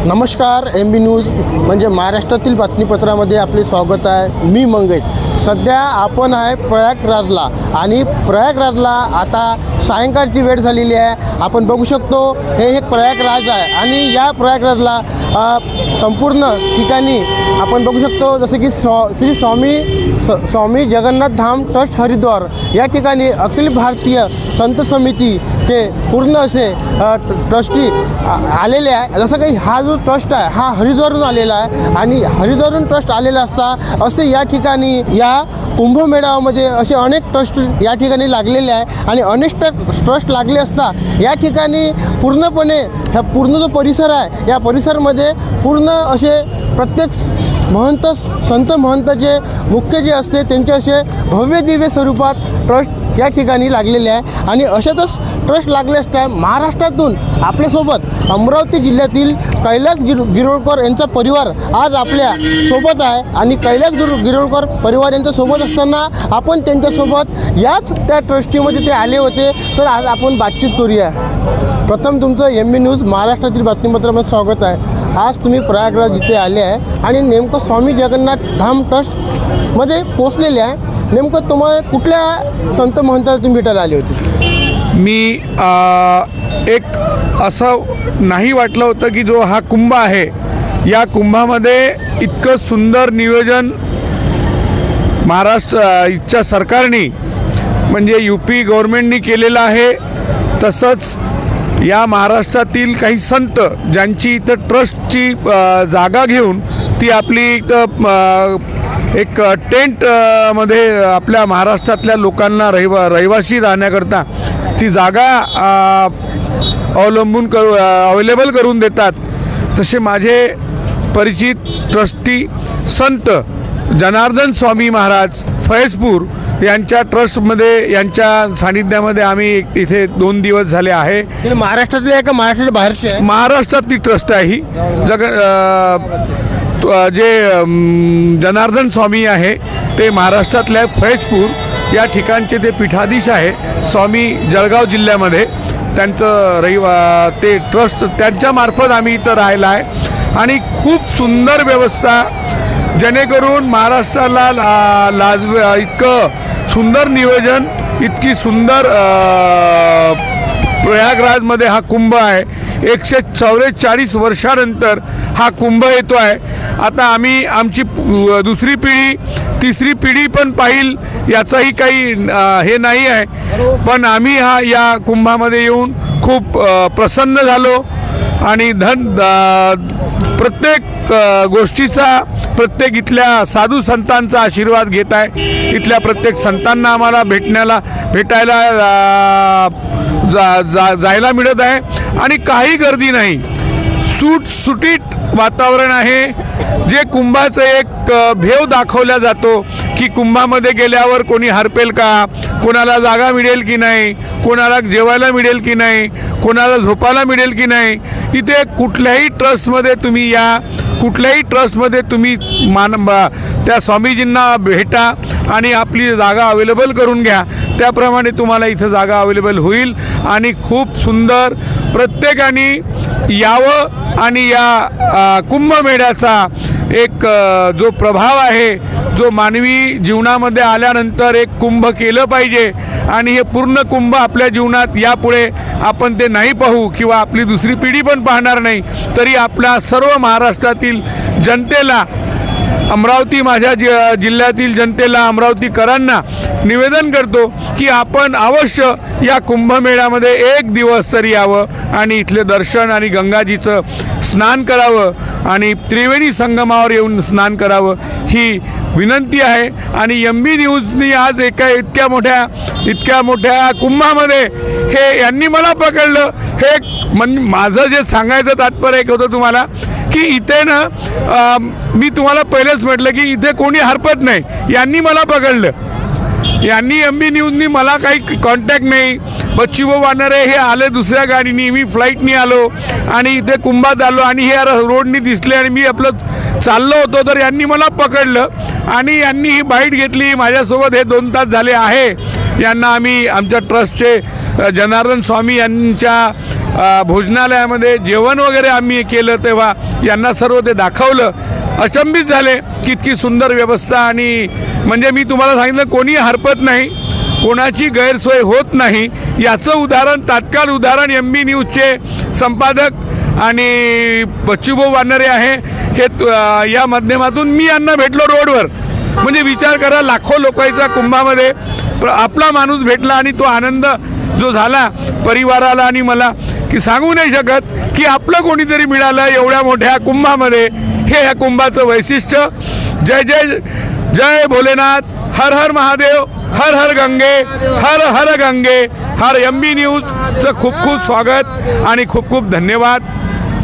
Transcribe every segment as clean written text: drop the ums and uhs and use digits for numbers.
नमस्कार, MB news म्हणजे महाराष्ट्रातील बातमीपत्रामध्ये आपले स्वागत आहे। मी मंगेश। सध्या आपण आहे प्रयागराजला आणि प्रयागराजला आता सायंकाळची वेळ झालेली आहे। आपण बघू शकतो हे एक प्रयागराज आहे आणि या प्रयागराजला संपूर्ण ठिकाणी आपण बघू शकतो जसे की श्री स्वामी जगन्नाथ धाम ट्रस्ट हरिद्वार या ठिकाणी अखिल भारतीय संत समितीचे पूर्ण असे ट्रस्टी आलेले आहे। जसं काही हा जो ट्रस्ट आहे हा हरिद्वारहून आलेला आहे आणि हरिद्वारहून ट्रस्ट आलेला असता असे या ठिकाणी या कुंभमेळाव्यामध्ये असे अनेक ट्रस्ट या ठिकाणी लागलेले आहे आणि अनेक ट्रस्ट लागले असता या ठिकाणी पूर्णपणे ह्या पूर्ण जो परिसर आहे या परिसरामध्ये पूर्ण असे प्रत्येक महंत संत महंत जे मुख्य जे असते त्यांचे असे भव्य दिव्य स्वरूपात ट्रस्ट या ठिकाणी लागलेले आहे आणि अशातच ट्रस्ट लागले असता महाराष्ट्रातून आपल्यासोबत अमरावती जिल्ह्यातील कैलास गिरोळकर यांचा परिवार आज आपल्या सोबत आहे आणि कैलास गिरोळकर परिवार यांच्या सोबत असताना आपण त्यांच्यासोबत याच त्या ट्रस्टीमध्ये ते आले होते। तर आज आपण बातचीत करूया। प्रथम तुमचं MB न्यूज महाराष्ट्रातील बातमीपत्रामध्ये स्वागत आहे। आज तुम्ही प्रयागराज इथे आले आहे आणि नेमकं स्वामी जगन्नाथ धाम ट्रस्टमध्ये पोचलेले आहे। नेमकं तुम्हाला कुठल्या संत महंताला तुम्ही भेटायला आले होते? मी एक असं नाही वाटलं होतं की जो हा कुंभ आहे या कुंभामध्ये इतकं सुंदर नियोजन महाराष्ट्राच्या सरकारने म्हणजे UP गव्हर्नमेंटनी केलेलं आहे। तसंच या महाराष्ट्रातील काही संत ज्यांची इथं ट्रस्टची जागा घेऊन ती आपली इथं एक टेंट मध्ये आपल्या महाराष्ट्रातल्या लोकांना रहिवासी राहण्याकरता ती जागा अवेलेबल करून देतात। तसे माझे परिचित ट्रस्टी संत जनार्दन स्वामी महाराज फैजपूर यांच्या ट्रस्टमध्ये यांच्या सानिध्यामध्ये आम्ही इथे 2 दिवस झाले आहे। महाराष्ट्रातले आहे का महाराष्ट्राच्या बाहेरचे आहे? महाराष्ट्रातली ट्रस्ट आहे ही। जे जनार्दन स्वामी आहे ते महाराष्ट्रातल्या फैजपूर या ठिकाणचे ते पीठाधीश आहे स्वामी जळगाव जिल्ह्यामध्ये। त्यांचं ते ट्रस्ट त्यांच्यामार्फत आम्ही इथं राहिला आहे आणि खूप सुंदर व्यवस्था जेणेकरून महाराष्ट्राला इतकं सुंदर नियोजन इतकी सुंदर प्रयागराजमध्ये हा कुंभ आहे। 144 वर्षानंतर हा कुंभ येतो आहे। आता आम्ही आमची दुसरी पिढी तिसरी पिढी पण पाहिल याचाही काही हे नाही आहे, पण आम्ही या कुंभामध्ये येऊन खूप प्रसन्न झालो आणि प्रत्येक गोष्टीचा प्रत्येक इथल्या साधू संतांचा आशीर्वाद घेत आहे। इथल्या प्रत्येक संतांना आम्हाला भेटायला जायला मिळत आहे आणि काही गर्दी नाही, सुटसुटीत वातावरण आहे। जे कुंभाचं एक भेव दाखवला जातो की कुंभामध्ये गेल्यावर कोणी हरपेल का, कोणाला जागा मिळेल की नाही, कोणाला जेवायला मिळेल की नाही, कोणाला झोपायला मिळेल की नाही। इथे कुठल्याही ट्रस्टमध्ये तुम्ही या, कुठल्याही ट्रस्टमध्ये तुम्ही त्या स्वामीजींना भेटा आणि आपली जागा अवेलेबल करून घ्या। त्याप्रमाणे तुम्हाला इथं जागा अवेलेबल होईल आणि खूप सुंदर प्रत्येकाने यावं आणि या कुंभमेळ्याचा एक जो प्रभाव आहे जो मानवी जीवनामध्ये आल्यानंतर एक कुंभ केलं पाहिजे आणि हे पूर्ण कुंभ आपल्या जीवनात यापुढे आपण ते नाही पाहू किंवा आपली दुसरी पिढी पण पाहणार नाही, तरी आपल्या सर्व महाराष्ट्रातील जनतेला, अमरावती माझ्या जिल्ह्यातील जनतेला, अमरावतीकरांना निवेदन करतो की आपण अवश्य या कुंभमेळ्यामध्ये 1 दिवस तरी यावं आणि इथले दर्शन आणि गंगाजीचं स्नान करावं आणि त्रिवेणी संगमावर येऊन स्नान करावं ही विनंती आहे। आणि MB न्यूजनी आज इतक्या मोठ्या कुंभामध्ये हे यांनी मला पकडलं। हे माझं जे सांगायचं तात्पर्य एक होतं तुम्हाला की इथे ना मी तुम्हाला पहिलेच म्हटलं की इथे कोणी हरपत नाही, यांनी मला पकडलं। यांनी MB न्यूजनी मला काही कॉन्टॅक्ट नाही। बच्चूभाऊ वानरे हे आले दुसऱ्या गाडीनी, मी फ्लाईटनी आलो आणि इथे कुंभात आलो आणि हे रोडनी दिसले आणि मी आपलं चाललो होतो तर यांनी मला पकडलं आणि यांनी ही बाईट घेतली माझ्यासोबत। हे 2 तास झाले आहे। यांना आम्ही आमच्या ट्रस्टचे जनार्दन स्वामी यांच्या भोजनालयामध्ये जेवण वगैरे आम्ही केलं तेव्हा यांना सर्व ते दाखवलं. अचंबित झाले की इतकी सुंदर व्यवस्था. आणि म्हणजे मी तुम्हाला सांगितलं कोणी हरपत नाही, कोणाची गैरसोय होत नाही याचं उदाहरण, तात्काळ उदाहरण MB न्यूजचे संपादक आणि बच्चूभाऊ वानरे आहे. हे या माध्यमातून मी यांना भेटलो रोडवर. म्हणजे विचार करा, लाखो लोकांच्या कुंभामध्ये आपला माणूस भेटला आणि तो आनंद जो झाला परिवाराला आणि मला की सांगू नाही शकत की आपलं कोणीतरी मिळालं एवढ्या मोठ्या कुंभामध्ये. हे या कुंभाचं वैशिष्ट्य. जय जय जय भोलेनाथ, हर हर महादेव, हर हर गंगे, हर हर गंगे हर. MB न्यूजचं खूप खूप स्वागत आणि खूप खूप धन्यवाद.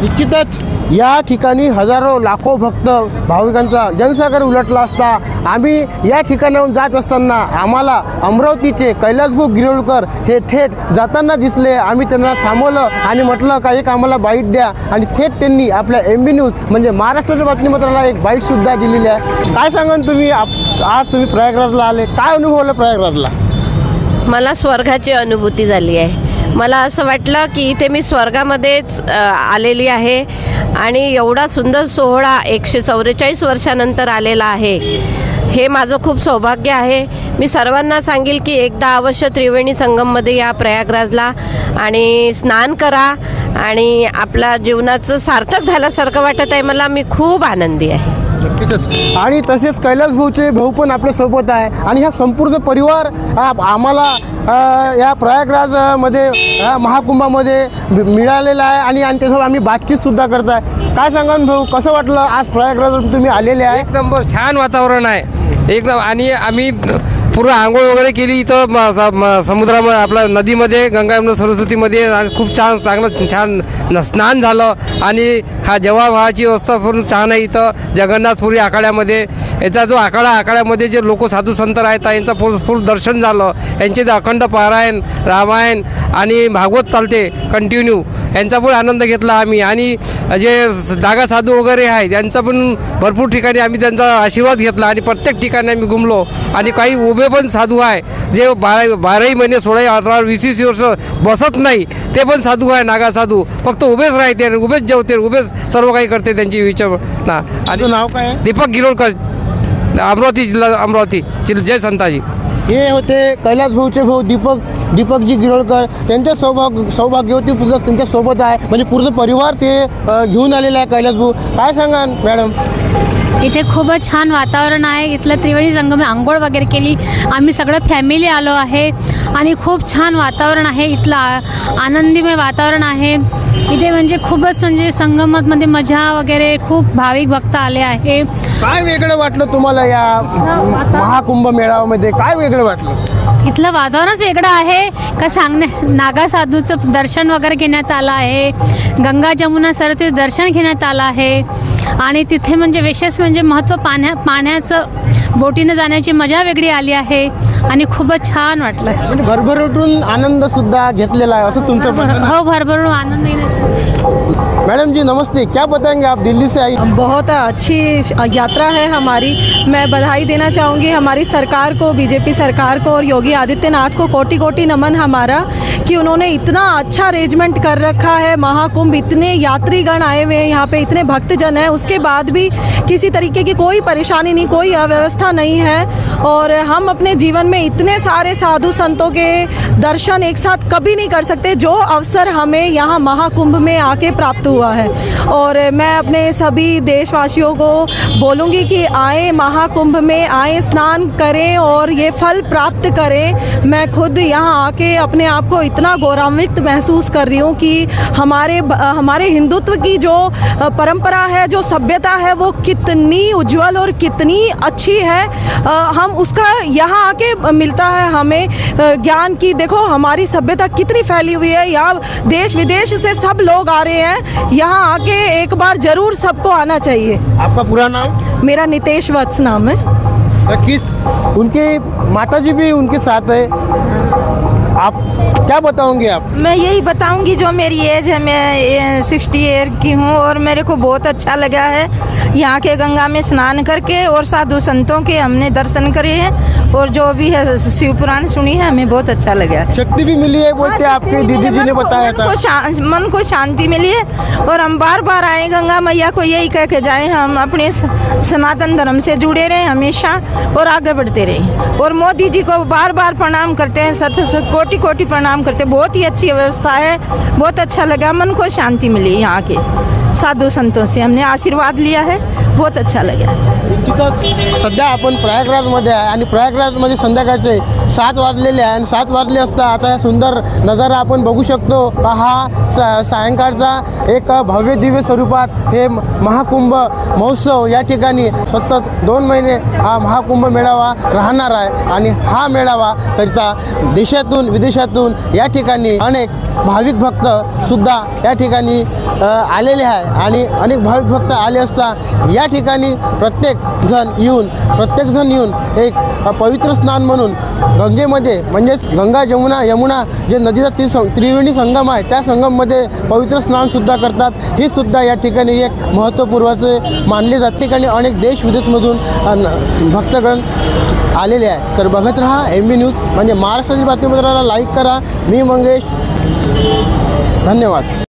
निश्चितच या ठिकाणी हजारो लाखो भक्त भाविकांचा जनसागर उलटला असता. आम्ही या ठिकाणाहून जात असताना आम्हाला अमरावतीचे कैलासभाऊ गिरोळकर हे थेट जाताना दिसले. आम्ही त्यांना थांबवलं आणि म्हटलं का एक आम्हाला बाईट द्या, आणि थेट त्यांनी आपल्या MB न्यूज म्हणजे महाराष्ट्राच्या बातमीपत्राला एक बाईटसुद्धा दिलेली आहे. काय सांगाल तुम्ही, आज तुम्ही प्रयागराजला आले, काय अनुभवलं प्रयागराजला? मला स्वर्गाची अनुभूती झाली आहे. मला असं वाटलं की इथे मी स्वर्गामध्येच आलेली आहे आणि एवढा सुंदर सोहळा 144 वर्षानंतर आलेला आहे. हे माझं खूप सौभाग्य आहे. मी सर्वांना सांगेल की एकदा अवश्य त्रिवेणी संगममध्ये या प्रयागराजला आणि स्नान करा आणि आपल्या जीवनाचं सार्थक झाल्यासारखं वाटत आहे. मला मी खूप आनंदी आहे. नक्कीच. आणि तसेच कैलासभाऊचे भाऊ पण आपल्यासोबत आहे आणि हा संपूर्ण परिवार आम्हाला या प्रयागराजमध्ये या महाकुंभामध्ये मिळालेला आहे आणि त्यासोबत आम्ही बातचीतसुद्धा करत आहे. काय सांगाल भाऊ, कसं वाटलं आज प्रयागराज तुम्ही आलेले आहे? एक नंबर छान वातावरण आहे एकदम. आणि आम्ही पूर्ण आंघोळ वगैरे केली इथं समुद्रामध्ये, आपल्या नदीमध्ये, गंगा यमुना सरस्वतीमध्ये. आणि खूप छान स्नान झालं आणि जेव्हा व्हायची व्यवस्था पूर्ण छान आहे इथं जगन्नाथपुरी आखाड्यामध्ये. याचा जो आखाड्यामध्ये जे लोक साधू संत आहेत यांचं पूर्ण दर्शन झालं. यांचे अखंड पारायण, रामायण आणि भागवत चालते कंटिन्यू. यांचा पण आनंद घेतला आम्ही. आणि जे नागा साधू वगैरे आहेत यांचा पण भरपूर ठिकाणी आम्ही त्यांचा आशीर्वाद घेतला आणि प्रत्येक ठिकाणी आम्ही घुमलो. आणि काही उभे पण साधू आहे जे 12 महिने 16, 18, 20 वर्ष बसत नाही, ते पण साधू आहे. नागा साधू फक्त उभेच राहते आणि उभेच जेवते, उभेच सर्व काही करते त्यांची विचार. आणि नाव काय? दीपक गिरोळकर, अमरावती जिल्हा, अमरावती. जय संताजी. हे होते कैलासभाऊचे भाऊ दीपकजी गिरोळकर. त्यांच्या सौभाग्यवती पुस्तक त्यांच्यासोबत आहे, म्हणजे पूर्ण परिवार ते घेऊन आलेला आहे कैलासभाऊ. काय सांगाल मॅडम? इथे खूपच छान वातावरण आहे. इथलं त्रिवेणी संगम आंघोळ वगैरे केली, आम्ही सगळं फॅमिली आलो आहे आणि खूप छान वातावरण आहे. इथलं आनंदीमय वातावरण आहे इथे. म्हणजे खूपच म्हणजे संगमामध्ये मजा वगैरे, खूप भाविक भक्त आले आहे. काय वेगळं वाटलं तुम्हाला या महाकुंभ मेळाव्यामध्ये? काय वेगळं वाटलं? इथलं वातावरणच वेगळं आहे का नागा साधूचं दर्शन वगैरे घेण्यात आलं आहे. गंगा जमुना सरचे दर्शन घेण्यात आलं आहे. आणि तिथे म्हणजे विशेष म्हणजे महत्त्व पाण्याचं बोटीनं जाण्याची मजा वेगळी आली आहे आणि खूपच छान वाटलं. म्हणजे भरभरून आनंद सुद्धा घेतलेला है, असं तुमचं म्हणणं? हो, भरभरून आनंद. मैडम जी नमस्ते, क्या बताएंगे आप? दिल्ली से आई। बहुत अच्छी यात्रा है हमारी। मैं बधाई देना चाहूँगी हमारी सरकार को, बीजेपी सरकार को और योगी आदित्यनाथ को। कोटि कोटि नमन हमारा कि उन्होंने इतना अच्छा अरेंजमेंट कर रखा है। महाकुंभ, इतने यात्रीगण आए हुए हैं यहाँ पे, इतने भक्तजन हैं, उसके बाद भी किसी तरीके की कोई परेशानी नहीं, कोई अव्यवस्था नहीं है। और हम अपने जीवन में इतने सारे साधु संतों के दर्शन एक साथ कभी नहीं कर सकते, जो अवसर हमें यहाँ महाकुंभ में आके प्राप्त हुआ है। और मैं अपने सभी देशवासियों को बोलूँगी कि आए महाकुंभ में, आए स्नान करें और ये फल प्राप्त करें। मैं खुद यहाँ आके अपने आप को इतना गौरवान्वित महसूस कर रही हूँ कि हमारे हिंदुत्व की जो परंपरा है, जो सभ्यता है, वो कितनी उज्जवल और कितनी अच्छी है। हम उसका यहाँ आके मिलता है हमें ज्ञान की। देखो हमारी सभ्यता कितनी फैली हुई है, यहाँ देश विदेश से सब लोग आ रहे हैं। यहाँ आके एक बार जरूर सबको आना चाहिए। आपका पूरा नाम? मेरा नितेश वत्स नाम है। किस उनके माताजी भी उनके साथ है, आप क्या बताओगे? आप? मैं यही बताऊंगी, जो मेरी एज है, मैं 60 ईयर की हूँ और मेरे को बहुत अच्छा लगा है यहाँ के गंगा में स्नान करके, और साधु संतों के हमने दर्शन करे हैं। और जो भी है शिव पुराण सुनी है, हमें बहुत अच्छा लगा। शक्ति भी मिली है बोलते आपके दीदी जी ने बताया था। मन को शांति मिली है और हम बार बार आए गंगा मैया को यही कह के जाए हम अपने सनातन धर्म से जुड़े रहे हमेशा और आगे बढ़ते रहे। और मोदी जी को बार बार प्रणाम करते हैं, कोटि कोटि प्रणाम करते हैं। बहुत ही अच्छी व्यवस्था है, बहुत अच्छा लगा, मन को शांति मिली। यहाँ के साधु संतों से हमने आशीर्वाद लिया है, बहुत अच्छा लगा। सध्या आपण प्रयागराजमध्ये आहे आणि प्रयागराजमध्ये संध्याकाळचे 7 वाजलेले आहे आणि 7 वाजले असता आता हा सुंदर नजारा आपण बघू शकतो का हा सायंकाळचा एक भव्य दिव्य स्वरूपात हे महाकुंभ महोत्सव या ठिकाणी सतत 2 महिने हा महाकुंभ मेळावा राहणार आहे आणि हा मेळावा करिता देशातून विदेशातून या ठिकाणी अनेक भाविक भक्त सुद्धा या ठिकाणी आलेले आहे आणि अनेक भाविक भक्त आले असता या ठिकाणी प्रत्येक जण येऊन एक पवित्र स्नान म्हणून गंगेमध्ये म्हणजेच गंगा जमुना यमुना जे नदीचा त्रिवेणी संगम आहे त्या संगममध्ये पवित्र स्नानसुद्धा करतात। ही सुद्धा या ठिकाणी एक महत्त्वपूर्वाचे मानले जाते। ठिकाणी अनेक देश विदेशमधून भक्तगण आलेले आहे। तर बघत रहा MB न्यूज म्हणजे महाराष्ट्रातील बातमीपत्राला लाईक करा। मी मंगेश, धन्यवाद।